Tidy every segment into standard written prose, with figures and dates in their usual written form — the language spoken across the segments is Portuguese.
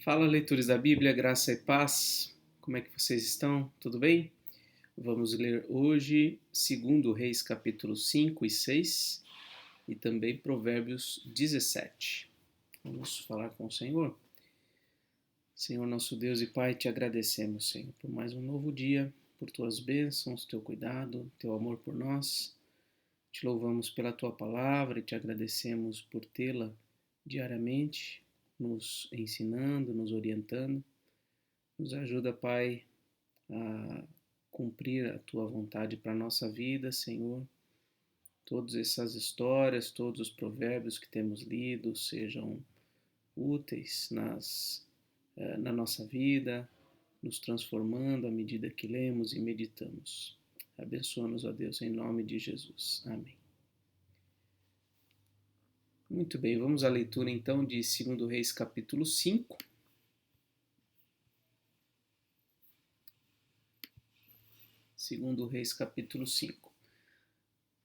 Fala, leitores da Bíblia, graça e paz. Como é que vocês estão? Tudo bem? Vamos ler hoje 2 Reis capítulo 5 e 6 e também Provérbios 17. Vamos falar com o Senhor. Senhor, nosso Deus e Pai, te agradecemos, Senhor, por mais um novo dia, por tuas bênçãos, teu cuidado, teu amor por nós. Te louvamos pela tua palavra e te agradecemos por tê-la diariamente, nos ensinando, nos orientando. Nos ajuda, Pai, a cumprir a tua vontade para a nossa vida, Senhor. Todas essas histórias, todos os provérbios que temos lido sejam úteis na nossa vida, nos transformando à medida que lemos e meditamos. Abençoa-nos, ó Deus, em nome de Jesus. Amém. Muito bem, vamos à leitura então de 2 Reis capítulo 5. 2 Reis capítulo 5.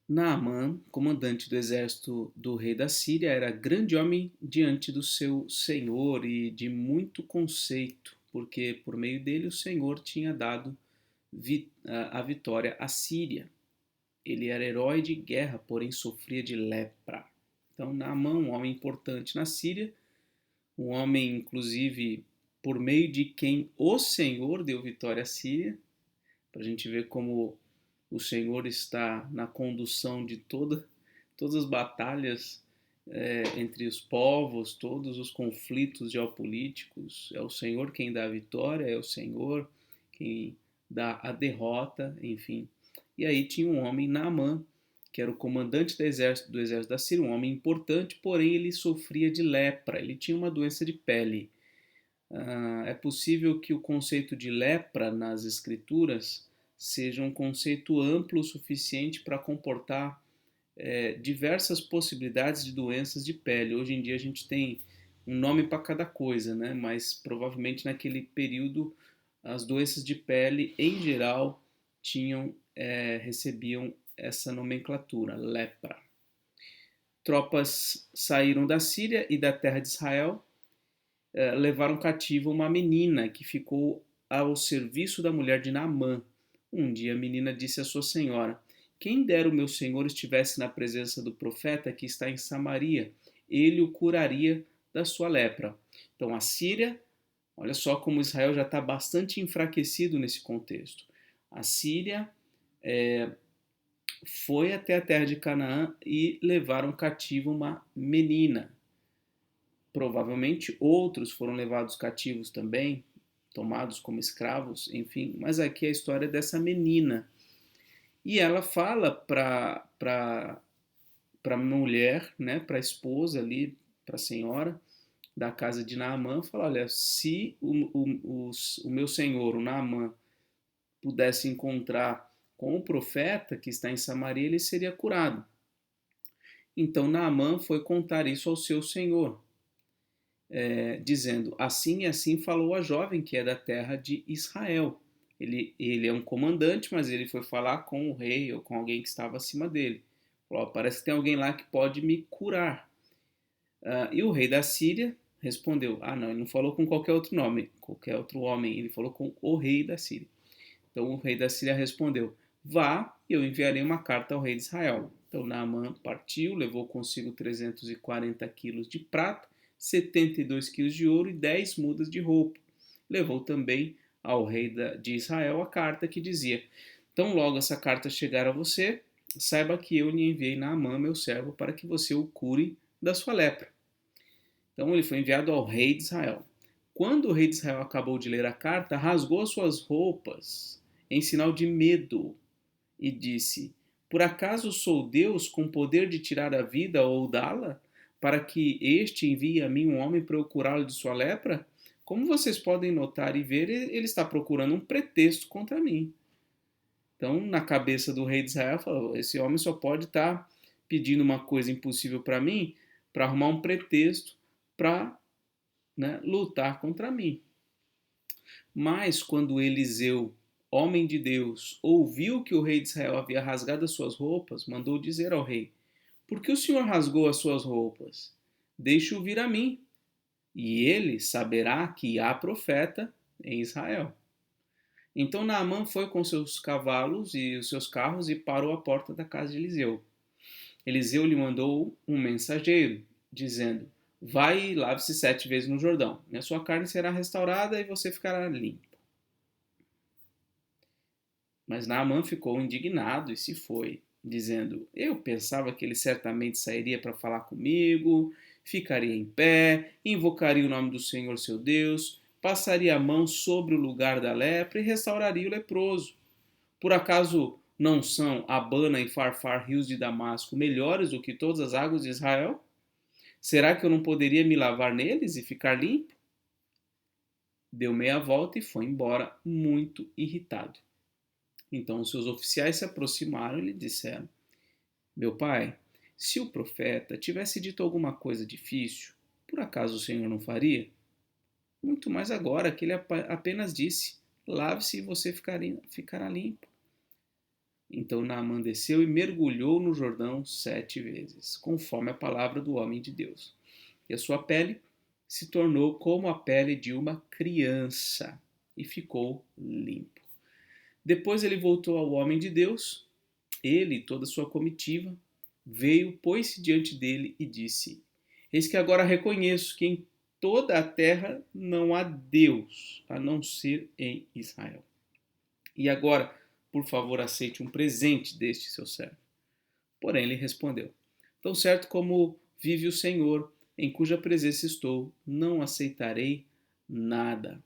Naamã, comandante do exército do rei da Síria, era grande homem diante do seu senhor e de muito conceito, porque por meio dele o Senhor tinha dado a vitória à Síria. Ele era herói de guerra, porém sofria de lepra. Então, Naamã, um homem importante na Síria, um homem, inclusive, por meio de quem o Senhor deu vitória à Síria, para a gente ver como o Senhor está na condução de todas as batalhas entre os povos, todos os conflitos geopolíticos. É o Senhor quem dá a vitória, é o Senhor quem dá a derrota, enfim. E aí tinha um homem, Naamã, que era o comandante do exército da Síria, um homem importante, porém ele sofria de lepra, ele tinha uma doença de pele. É possível que o conceito de lepra nas escrituras seja um conceito amplo o suficiente para comportar diversas possibilidades de doenças de pele. Hoje em dia a gente tem um nome para cada coisa, né? Mas provavelmente naquele período as doenças de pele em geral recebiam essa nomenclatura, lepra. Tropas saíram da Síria e da terra de Israel, levaram cativo uma menina que ficou ao serviço da mulher de Naamã. Um dia a menina disse à sua senhora: quem dera o meu senhor estivesse na presença do profeta que está em Samaria, ele o curaria da sua lepra. Então a Síria, olha só como Israel já está bastante enfraquecido nesse contexto. A Síria foi até a terra de Canaã e levaram cativo uma menina. Provavelmente outros foram levados cativos também, tomados como escravos, enfim. Mas aqui é a história dessa menina. E ela fala para a mulher, né, para a esposa ali, para a senhora da casa de Naamã, fala: olha, se o meu senhor, o Naamã, pudesse encontrar com o profeta que está em Samaria, ele seria curado. Então Naamã foi contar isso ao seu senhor, dizendo: assim e assim falou a jovem que é da terra de Israel. Ele é um comandante, mas ele foi falar com o rei ou com alguém que estava acima dele. Falou: parece que tem alguém lá que pode me curar. E o rei da Síria respondeu: não, ele não falou com qualquer outro nome, qualquer outro homem, ele falou com o rei da Síria. Então o rei da Síria respondeu: vá, e eu enviarei uma carta ao rei de Israel. Então Naamã partiu, levou consigo 340 quilos de prata, 72 quilos de ouro e 10 mudas de roupa. Levou também ao rei de Israel a carta que dizia: então logo essa carta chegar a você, saiba que eu lhe enviei Naamã, meu servo, para que você o cure da sua lepra. Então ele foi enviado ao rei de Israel. Quando o rei de Israel acabou de ler a carta, rasgou as suas roupas em sinal de medo e disse: por acaso sou Deus com poder de tirar a vida ou dá-la, para que este envie a mim um homem para eu curá-lo de sua lepra? Como vocês podem notar e ver, ele está procurando um pretexto contra mim. Então, na cabeça do rei de Israel, falou: esse homem só pode estar pedindo uma coisa impossível para mim, para arrumar um pretexto para, né, lutar contra mim. Mas quando Eliseu, homem de Deus, ouviu que o rei de Israel havia rasgado as suas roupas, mandou dizer ao rei: por que o senhor rasgou as suas roupas? Deixe-o vir a mim. e ele saberá que há profeta em Israel. Então Naamã foi com seus cavalos e os seus carros e parou à porta da casa de Eliseu. Eliseu lhe mandou um mensageiro, dizendo: vai e lave-se 7 vezes no Jordão, e a sua carne será restaurada e você ficará limpo. Mas Naamã ficou indignado e se foi, dizendo: eu pensava que ele certamente sairia para falar comigo, ficaria em pé, invocaria o nome do Senhor seu Deus, passaria a mão sobre o lugar da lepra e restauraria o leproso. Por acaso não são Abana e Farfar, rios de Damasco, melhores do que todas as águas de Israel? Será que eu não poderia me lavar neles e ficar limpo? Deu meia volta e foi embora, muito irritado. Então os seus oficiais se aproximaram e lhe disseram: meu pai, se o profeta tivesse dito alguma coisa difícil, por acaso o Senhor não faria? Muito mais agora que ele apenas disse: lave-se e você ficará limpo. Então Naamã desceu e mergulhou no Jordão 7 vezes, conforme a palavra do homem de Deus. E a sua pele se tornou como a pele de uma criança e ficou limpo. Depois ele voltou ao homem de Deus, ele e toda a sua comitiva, veio, pôs-se diante dele e disse: eis que agora reconheço que em toda a terra não há Deus, a não ser em Israel. E agora, por favor, aceite um presente deste seu servo. Porém, ele respondeu: tão certo como vive o Senhor, em cuja presença estou, não aceitarei nada.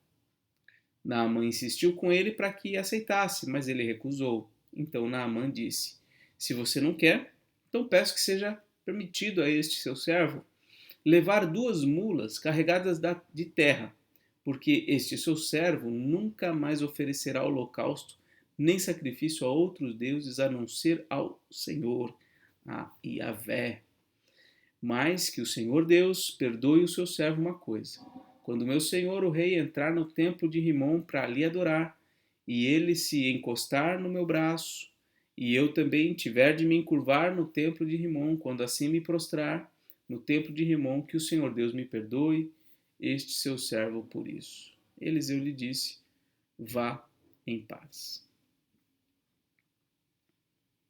Naamã insistiu com ele para que aceitasse, mas ele recusou. Então Naamã disse: se você não quer, então peço que seja permitido a este seu servo levar 2 mulas carregadas de terra, porque este seu servo nunca mais oferecerá holocausto nem sacrifício a outros deuses a não ser ao Senhor, a Yahvé. Mas que o Senhor Deus perdoe o seu servo uma coisa: quando meu senhor o rei entrar no templo de Rimom para ali adorar, e ele se encostar no meu braço, e eu também tiver de me encurvar no templo de Rimom, quando assim me prostrar no templo de Rimom, que o Senhor Deus me perdoe este seu servo por isso. Eliseu lhe disse: vá em paz.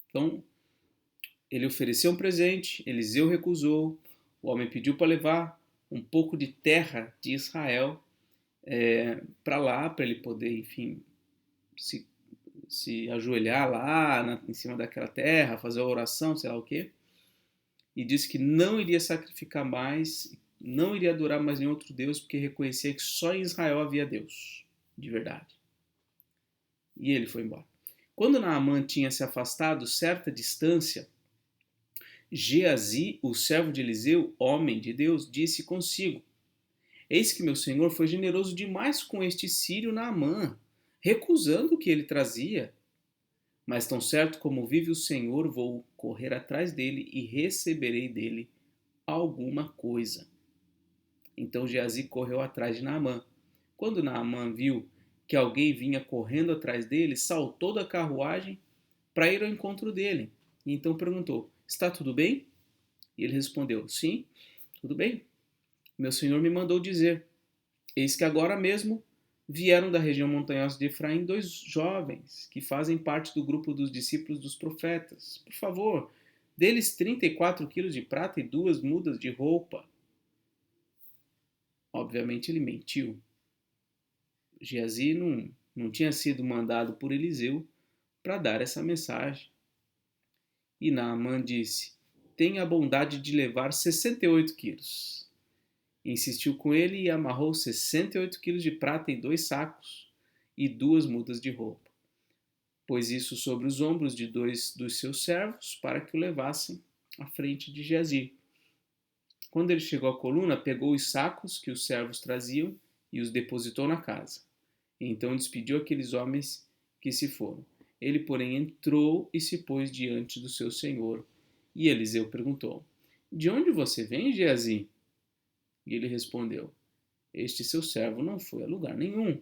Então, ele ofereceu um presente, Eliseu recusou, o homem pediu para levar um pouco de terra de Israel para lá, para ele poder, enfim, se ajoelhar lá em cima daquela terra, fazer a oração, sei lá o quê. E disse que não iria sacrificar mais, não iria adorar mais nenhum outro Deus, porque reconhecia que só em Israel havia Deus, de verdade. E ele foi embora. Quando Naamã tinha se afastado certa distância, Geazi, o servo de Eliseu, homem de Deus, disse consigo: eis que meu senhor foi generoso demais com este sírio Naamã, recusando o que ele trazia. Mas tão certo como vive o Senhor, vou correr atrás dele e receberei dele alguma coisa. Então Geazi correu atrás de Naamã. Quando Naamã viu que alguém vinha correndo atrás dele, saltou da carruagem para ir ao encontro dele. E então perguntou: está tudo bem? E ele respondeu: sim, tudo bem. Meu senhor me mandou dizer: eis que agora mesmo vieram da região montanhosa de Efraim 2 jovens que fazem parte do grupo dos discípulos dos profetas. Por favor, deles 34 quilos de prata e 2 mudas de roupa. Obviamente ele mentiu. Geazi não tinha sido mandado por Eliseu para dar essa mensagem. E Naamã disse: tenha a bondade de levar 68 quilos. Insistiu com ele e amarrou 68 quilos de prata em 2 sacos e 2 mudas de roupa. Pôs isso sobre os ombros de 2 dos seus servos para que o levassem à frente de Geazi. Quando ele chegou à coluna, pegou os sacos que os servos traziam e os depositou na casa. Então despediu aqueles homens que se foram. Ele, porém, entrou e se pôs diante do seu senhor. E Eliseu perguntou: de onde você vem, Geazi? E ele respondeu: este seu servo não foi a lugar nenhum.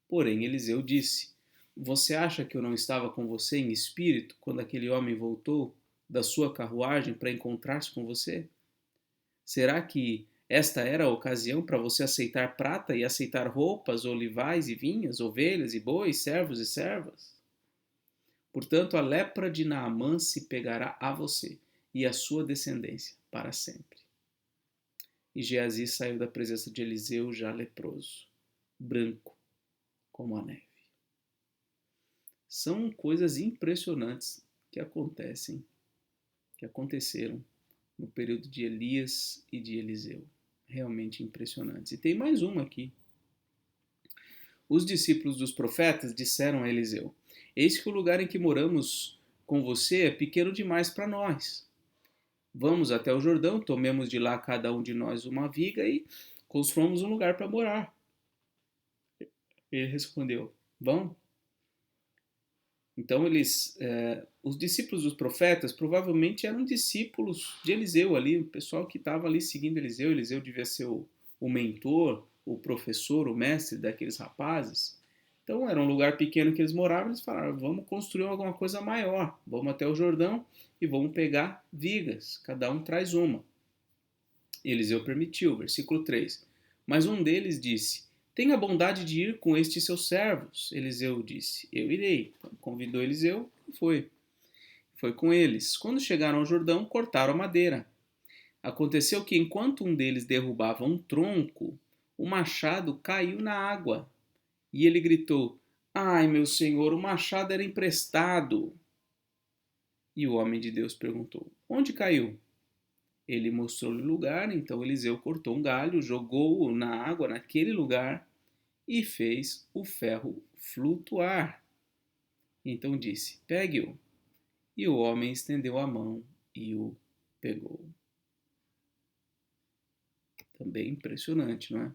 Porém, Eliseu disse: você acha que eu não estava com você em espírito quando aquele homem voltou da sua carruagem para encontrar-se com você? Será que Esta era a ocasião para você aceitar prata e aceitar roupas, olivais e vinhas, ovelhas e bois, servos e servas? Portanto, a lepra de Naamã se pegará a você e a sua descendência para sempre. E Geazi saiu da presença de Eliseu já leproso, branco como a neve. São coisas impressionantes que aconteceram no período de Elias e de Eliseu. Realmente impressionantes. E tem mais uma aqui. Os discípulos dos profetas disseram a Eliseu: Eis que o lugar em que moramos com você é pequeno demais para nós. Vamos até o Jordão, tomemos de lá cada um de nós uma viga e construamos um lugar para morar. Ele respondeu: Vão. Então os discípulos dos profetas provavelmente eram discípulos de Eliseu ali, o pessoal que estava ali seguindo Eliseu. Eliseu devia ser o mentor, o professor, o mestre daqueles rapazes. Então era um lugar pequeno que eles moravam, eles falaram, vamos construir alguma coisa maior, vamos até o Jordão e vamos pegar vigas, cada um traz uma. Eliseu permitiu, versículo 3. Mas um deles disse, tenha bondade de ir com estes seus servos. Eliseu disse, eu irei. Então, convidou Eliseu e foi. Foi com eles. Quando chegaram ao Jordão, cortaram a madeira. Aconteceu que enquanto um deles derrubava um tronco, o machado caiu na água. E ele gritou, ai meu senhor, o machado era emprestado. E o homem de Deus perguntou, onde caiu? Ele mostrou-lhe o lugar, então Eliseu cortou um galho, jogou-o na água naquele lugar e fez o ferro flutuar. Então disse, pegue-o. E o homem estendeu a mão e o pegou. Também impressionante, não é?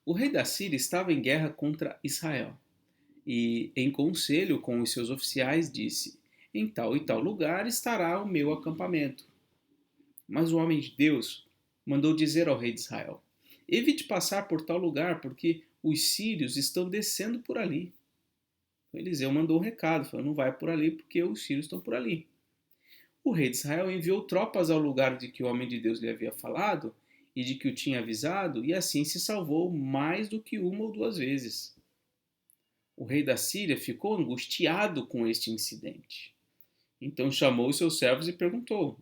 O rei da Síria estava em guerra contra Israel e, em conselho com os seus oficiais, disse, em tal e tal lugar estará o meu acampamento. Mas o homem de Deus mandou dizer ao rei de Israel, evite passar por tal lugar, porque os sírios estão descendo por ali. Eliseu mandou um recado, falou, não vai por ali porque os sírios estão por ali. O rei de Israel enviou tropas ao lugar de que o homem de Deus lhe havia falado e de que o tinha avisado, e assim se salvou mais do que uma ou duas vezes. O rei da Síria ficou angustiado com este incidente. Então chamou os seus servos e perguntou,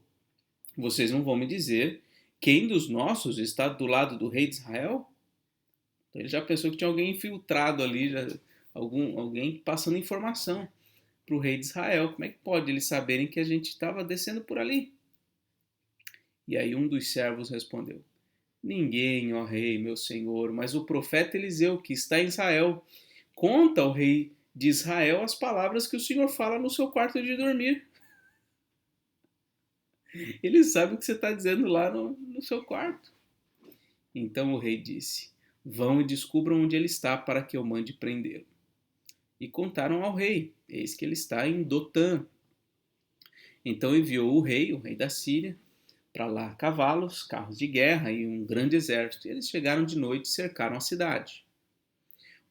vocês não vão me dizer quem dos nossos está do lado do rei de Israel? Então ele já pensou que tinha alguém infiltrado ali, alguém passando informação para o rei de Israel. Como é que pode eles saberem que a gente estava descendo por ali? E aí um dos servos respondeu, ninguém, ó rei, meu senhor, mas o profeta Eliseu, que está em Israel, conta ao rei de Israel as palavras que o Senhor fala no seu quarto de dormir. Ele sabe o que você está dizendo lá no seu quarto. Então o rei disse, vão e descubram onde ele está para que eu mande prendê-lo. E contaram ao rei, eis que ele está em Dotã. Então enviou o rei da Síria, para lá cavalos, carros de guerra e um grande exército. E eles chegaram de noite e cercaram a cidade.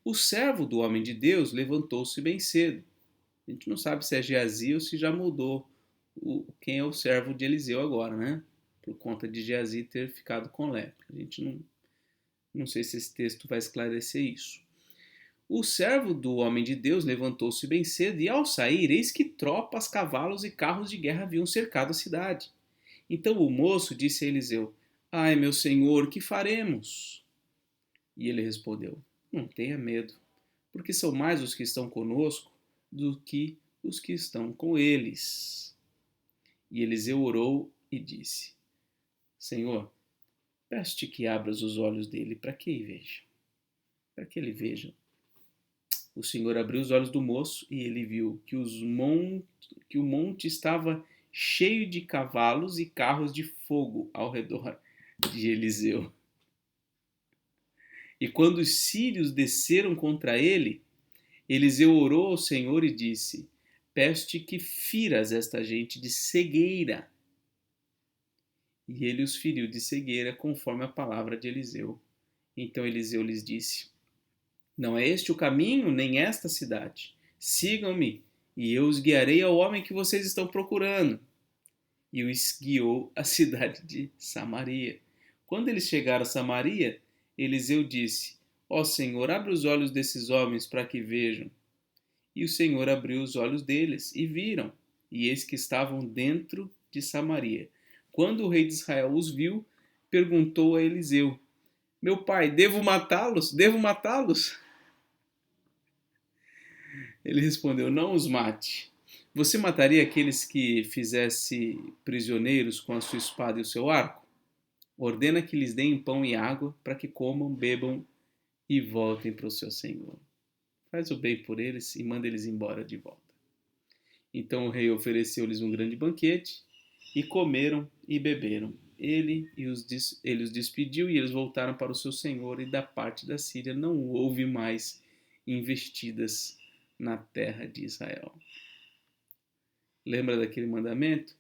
O servo do homem de Deus levantou-se bem cedo. A gente não sabe se é Geazi ou se já mudou quem é o servo de Eliseu agora, né? Por conta de Geazi ter ficado com lepra. A gente não sei se esse texto vai esclarecer isso. O servo do homem de Deus levantou-se bem cedo e, ao sair, eis que tropas, cavalos e carros de guerra haviam cercado a cidade. Então o moço disse a Eliseu, ai, meu senhor, que faremos? E ele respondeu, não tenha medo, porque são mais os que estão conosco do que os que estão com eles. E Eliseu orou e disse, Senhor, peço-te que abras os olhos dele para que ele veja. Para que ele veja. O Senhor abriu os olhos do moço e ele viu que o monte estava cheio de cavalos e carros de fogo ao redor de Eliseu. E quando os sírios desceram contra ele, Eliseu orou ao Senhor e disse, peço-te que firas esta gente de cegueira. E ele os feriu de cegueira conforme a palavra de Eliseu. Então Eliseu lhes disse, não é este o caminho, nem esta cidade. Sigam-me, e eu os guiarei ao homem que vocês estão procurando. e os guiou à cidade de Samaria. Quando eles chegaram a Samaria, Eliseu disse: Ó Senhor, abre os olhos desses homens para que vejam. E o Senhor abriu os olhos deles e viram, e eis que estavam dentro de Samaria. Quando o rei de Israel os viu, perguntou a Eliseu: Meu pai, devo matá-los? Devo matá-los? Ele respondeu: Não os mate. Você mataria aqueles que fizesse prisioneiros com a sua espada e o seu arco? Ordena que lhes deem pão e água para que comam, bebam e voltem para o seu senhor. Faz o bem por eles e manda eles embora de volta. Então o rei ofereceu-lhes um grande banquete e comeram e beberam. Ele os despediu e eles voltaram para o seu senhor, e da parte da Síria não houve mais investidas na terra de Israel. Lembra daquele mandamento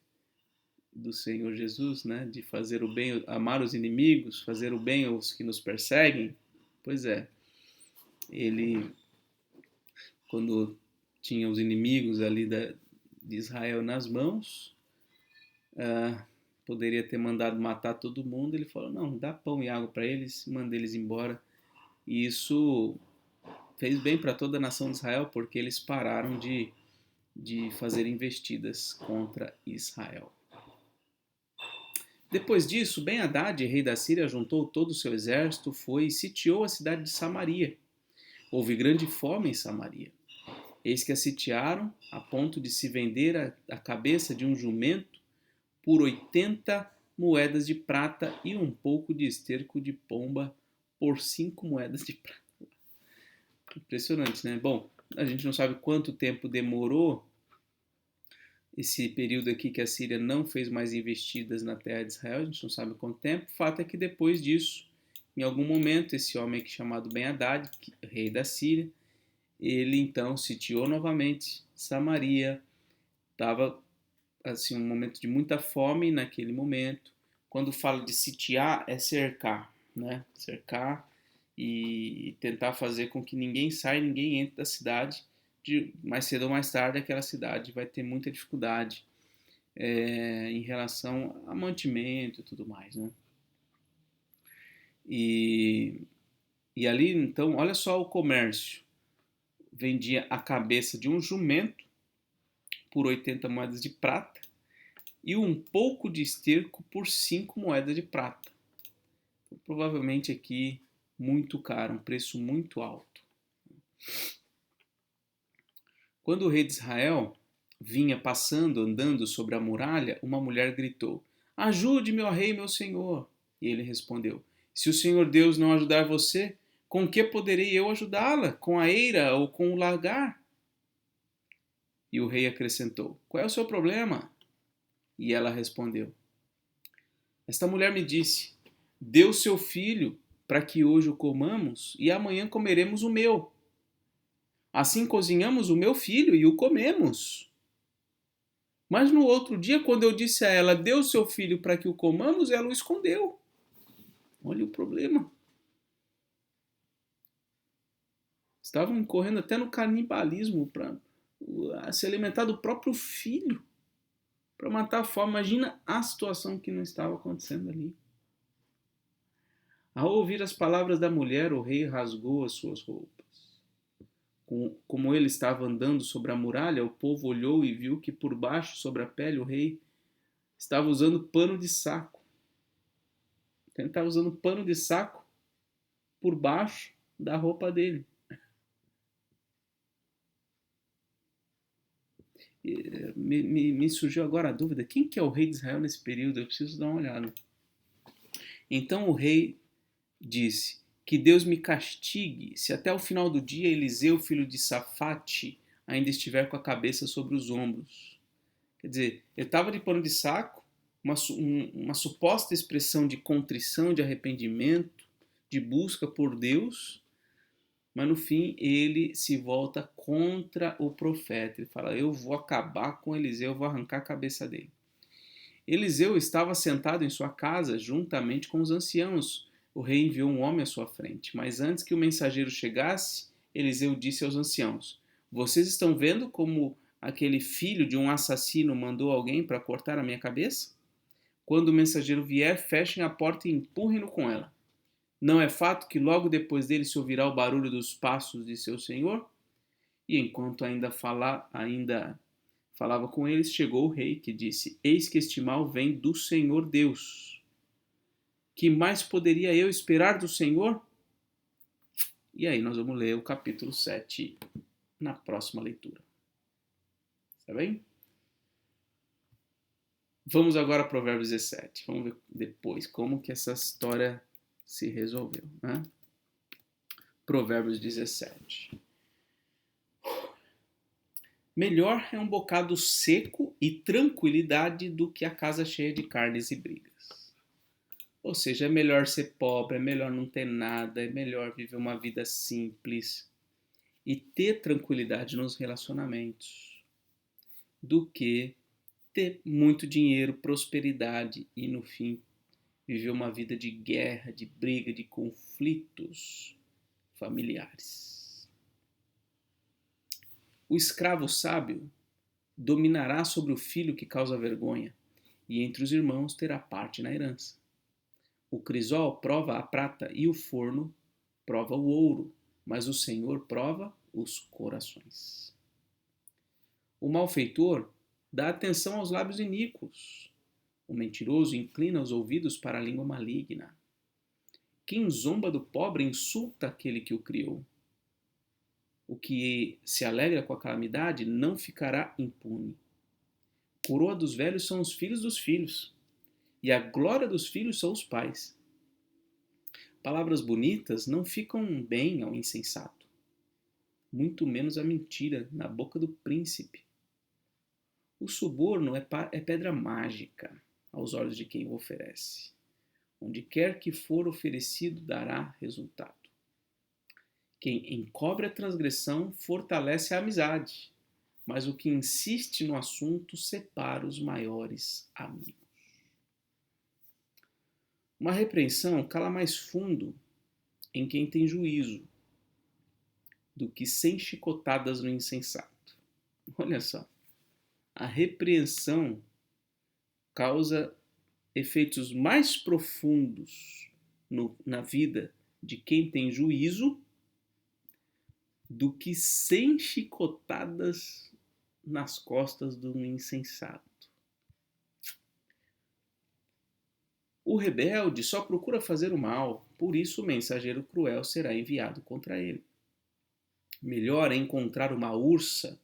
do Senhor Jesus, né? De fazer o bem, amar os inimigos, fazer o bem aos que nos perseguem? Pois é, ele, quando tinha os inimigos ali de Israel nas mãos, poderia ter mandado matar todo mundo. Ele falou: não, dá pão e água para eles, manda eles embora. E isso fez bem para toda a nação de Israel, porque eles pararam de fazer investidas contra Israel. Depois disso, Ben-Hadad, rei da Síria, juntou todo o seu exército, foi e sitiou a cidade de Samaria. Houve grande fome em Samaria. Eis que a sitiaram a ponto de se vender a cabeça de um jumento por 80 moedas de prata e um pouco de esterco de pomba por 5 moedas de prata. Impressionante, né? Bom, a gente não sabe quanto tempo demorou esse período aqui que a Síria não fez mais investidas na terra de Israel, a gente não sabe quanto tempo. O fato é que depois disso, em algum momento, esse homem chamado Ben-Hadad, rei da Síria, ele então sitiou novamente Samaria. Estava assim, um momento de muita fome naquele momento. Quando fala de sitiar, é cercar, né? Cercar e tentar fazer com que ninguém saia, ninguém entre da cidade. Mais cedo ou mais tarde, aquela cidade vai ter muita dificuldade em relação a mantimento e tudo mais, né? E ali, então, olha só o comércio. Vendia a cabeça de um jumento por 80 moedas de prata e um pouco de esterco por 5 moedas de prata. Então, provavelmente aqui muito caro, um preço muito alto. Quando o rei de Israel vinha passando, andando sobre a muralha, uma mulher gritou: Ajude-me, ó rei, meu senhor. E ele respondeu: Se o Senhor Deus não ajudar você, com que poderei eu ajudá-la? Com a eira ou com o lagar? E o rei acrescentou: Qual é o seu problema? E ela respondeu: Esta mulher me disse: Dê o seu filho para que hoje o comamos e amanhã comeremos o meu. Assim cozinhamos o meu filho e o comemos. Mas no outro dia, quando eu disse a ela: Dê o seu filho para que o comamos, ela o escondeu. Olha o problema. Estavam incorrendo até no canibalismo para se alimentar do próprio filho, para matar a fome. Imagina a situação que não estava acontecendo ali. Ao ouvir as palavras da mulher, o rei rasgou as suas roupas. Como ele estava andando sobre a muralha, o povo olhou e viu que por baixo, sobre a pele, o rei estava usando pano de saco. Ele estava usando pano de saco por baixo da roupa dele. Me surgiu agora a dúvida: quem que é o rei de Israel nesse período? Eu preciso dar uma olhada. Então o rei disse: Que Deus me castigue se até o final do dia Eliseu, filho de Safate, ainda estiver com a cabeça sobre os ombros. Quer dizer, ele estava de pano de saco, uma suposta expressão de contrição, de arrependimento, de busca por Deus, mas no fim ele se volta contra o profeta. Ele fala: eu vou acabar com Eliseu, eu vou arrancar a cabeça dele. Eliseu estava sentado em sua casa juntamente com os anciãos. O rei enviou um homem à sua frente, mas antes que o mensageiro chegasse, Eliseu disse aos anciãos: Vocês estão vendo como aquele filho de um assassino mandou alguém para cortar a minha cabeça? Quando o mensageiro vier, fechem a porta e empurrem-no com ela. Não é fato que logo depois dele se ouvirá o barulho dos passos de seu senhor? E enquanto ainda falava com eles, chegou o rei, que disse: Eis que este mal vem do Senhor Deus. Que mais poderia eu esperar do Senhor? E aí nós vamos ler o capítulo 7 na próxima leitura. Tá bem? Vamos agora a Provérbios 17. Vamos ver depois como que essa história se resolveu, né? Provérbios 17. Melhor é um bocado seco e tranquilidade do que a casa cheia de carnes e brigas. Ou seja, é melhor ser pobre, é melhor não ter nada, é melhor viver uma vida simples e ter tranquilidade nos relacionamentos do que ter muito dinheiro, prosperidade e, no fim, viver uma vida de guerra, de briga, de conflitos familiares. O escravo sábio dominará sobre o filho que causa vergonha, e entre os irmãos terá parte na herança. O crisol prova a prata e o forno prova o ouro, mas o Senhor prova os corações. O malfeitor dá atenção aos lábios iníquos. O mentiroso inclina os ouvidos para a língua maligna. Quem zomba do pobre insulta aquele que o criou. O que se alegra com a calamidade não ficará impune. Coroa dos velhos são os filhos dos filhos, e a glória dos filhos são os pais. Palavras bonitas não ficam bem ao insensato, muito menos a mentira na boca do príncipe. O suborno é pedra mágica aos olhos de quem o oferece. Onde quer que for oferecido, dará resultado. Quem encobre a transgressão fortalece a amizade, mas o que insiste no assunto separa os maiores amigos. Uma repreensão cala mais fundo em quem tem juízo do que 100 chicotadas no insensato. Olha só, a repreensão causa efeitos mais profundos na vida de quem tem juízo do que 100 chicotadas nas costas do insensato. O rebelde só procura fazer o mal, por isso o mensageiro cruel será enviado contra ele. Melhor é encontrar uma ursa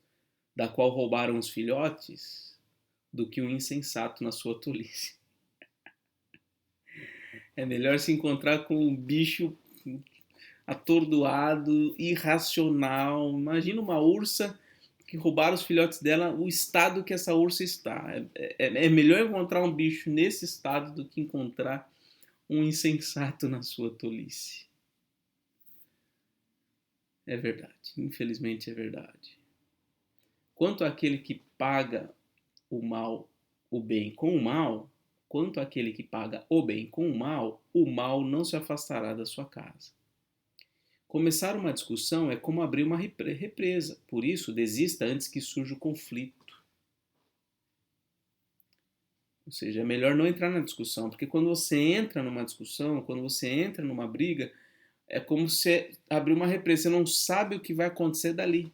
da qual roubaram os filhotes do que um insensato na sua tolice. É melhor se encontrar com um bicho atordoado, irracional. Imagina uma ursa que roubaram os filhotes dela, o estado que essa ursa está. É melhor encontrar um bicho nesse estado do que encontrar um insensato na sua tolice. É verdade, infelizmente é verdade. Quanto àquele que paga o bem com o mal, quanto àquele que paga o bem com o mal não se afastará da sua casa. Começar uma discussão é como abrir uma represa, por isso desista antes que surja o conflito. Ou seja, é melhor não entrar na discussão, porque quando você entra numa discussão, quando você entra numa briga, é como se abrir uma represa, você não sabe o que vai acontecer dali.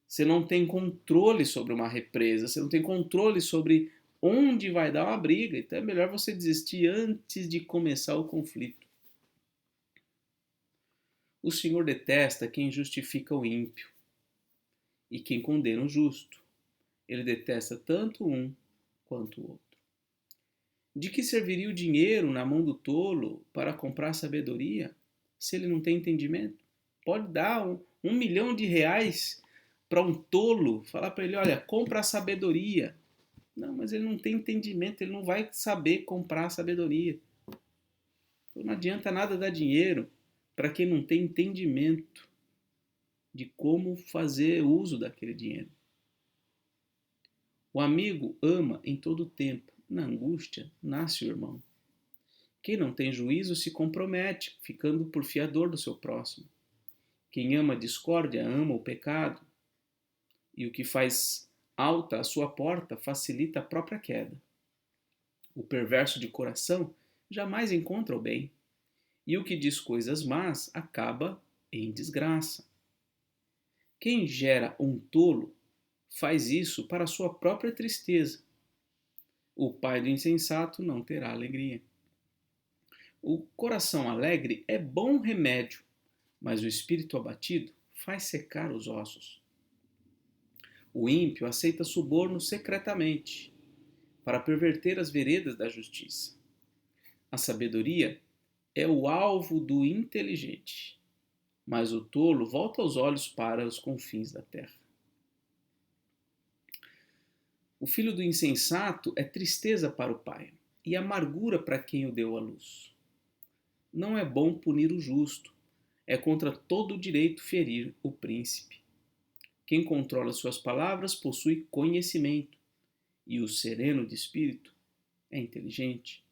Você não tem controle sobre uma represa, você não tem controle sobre onde vai dar uma briga, então é melhor você desistir antes de começar o conflito. O Senhor detesta quem justifica o ímpio e quem condena o justo. Ele detesta tanto um quanto o outro. De que serviria o dinheiro na mão do tolo para comprar sabedoria, se ele não tem entendimento? Pode dar um milhão de reais para um tolo, falar para ele, olha, compra a sabedoria. Não, mas ele não tem entendimento, ele não vai saber comprar a sabedoria. Então não adianta nada dar dinheiro para quem não tem entendimento de como fazer uso daquele dinheiro. O amigo ama em todo tempo. Na angústia nasce o irmão. Quem não tem juízo se compromete, ficando por fiador do seu próximo. Quem ama a discórdia ama o pecado. E o que faz alta a sua porta facilita a própria queda. O perverso de coração jamais encontra o bem, e o que diz coisas más acaba em desgraça. Quem gera um tolo faz isso para sua própria tristeza. O pai do insensato não terá alegria. O coração alegre é bom remédio, mas o espírito abatido faz secar os ossos. O ímpio aceita suborno secretamente, para perverter as veredas da justiça. A sabedoria é o alvo do inteligente, mas o tolo volta os olhos para os confins da terra. O filho do insensato é tristeza para o pai e amargura para quem o deu à luz. Não é bom punir o justo, é contra todo o direito ferir o príncipe. Quem controla suas palavras possui conhecimento, e o sereno de espírito é inteligente.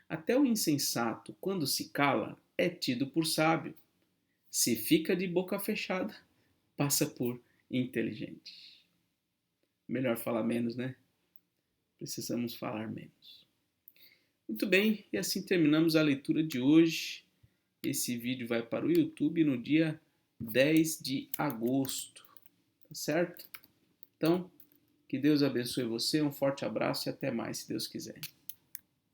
Até o insensato, quando se cala, é tido por sábio. Se fica de boca fechada, passa por inteligente. Melhor falar menos, né? Precisamos falar menos. Muito bem, e assim terminamos a leitura de hoje. Esse vídeo vai para o YouTube no dia 10 de agosto, tá certo? Então, que Deus abençoe você, um forte abraço e até mais, se Deus quiser.